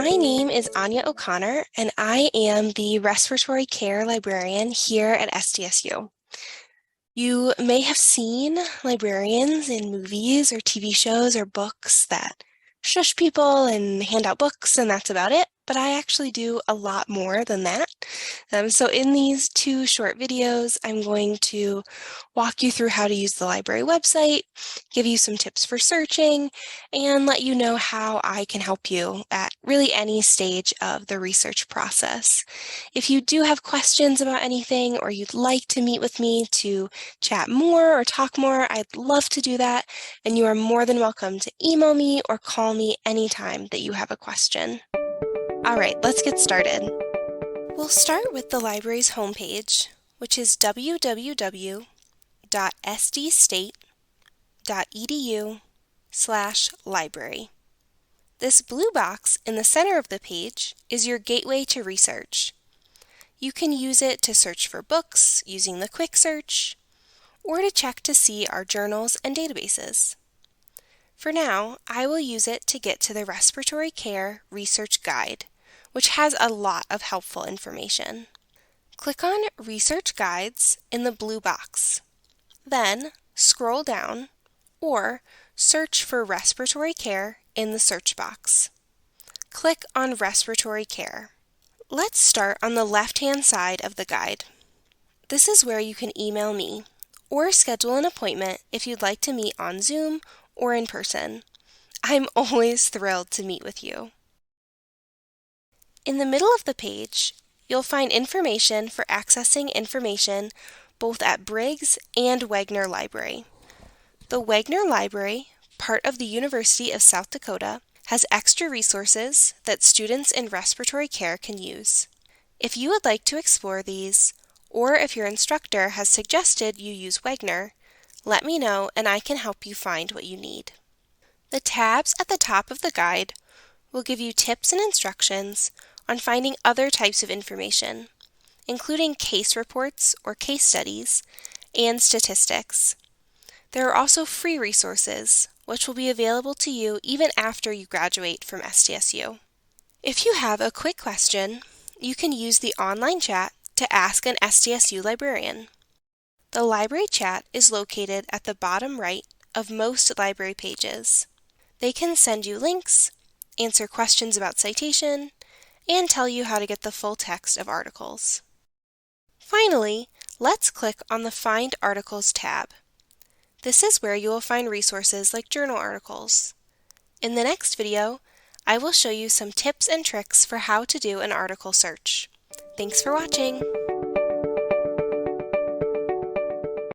My name is Anya O'Connor, and I am the Respiratory Care Librarian here at SDSU. You may have seen librarians in movies or TV shows or books that shush people and hand out books, and that's about it. But I actually do a lot more than that. So in these two short videos, I'm going to walk you through how to use the library website, give you some tips for searching, and let you know how I can help you at really any stage of the research process. If you do have questions about anything or you'd like to meet with me to chat more or talk more, I'd love to do that, and you are more than welcome to email me or call me anytime that you have a question. All right, let's get started. We'll start with the library's homepage, which is www.sdstate.edu/library. This blue box in the center of the page is your gateway to research. You can use it to search for books using the quick search, or to check to see our journals and databases. For now, I will use it to get to the Respiratory Care Research Guide, which has a lot of helpful information. Click on Research Guides in the blue box. Then scroll down or search for Respiratory Care in the search box. Click on Respiratory Care. Let's start on the left-hand side of the guide. This is where you can email me or schedule an appointment if you'd like to meet on Zoom or in person. I'm always thrilled to meet with you. In the middle of the page, you'll find information for accessing information both at Briggs and Wagner Library. The Wagner Library, part of the University of South Dakota, has extra resources that students in respiratory care can use. If you would like to explore these, or if your instructor has suggested you use Wagner, let me know and I can help you find what you need. The tabs at the top of the guide will give you tips and instructions on finding other types of information, including case reports or case studies and statistics. There are also free resources, which will be available to you even after you graduate from SDSU. If you have a quick question, you can use the online chat to ask an SDSU librarian. The library chat is located at the bottom right of most library pages. They can send you links, answer questions about citation, and tell you how to get the full text of articles. Finally, let's click on the Find Articles tab. This is where you will find resources like journal articles. In the next video, I will show you some tips and tricks for how to do an article search. Thanks for watching!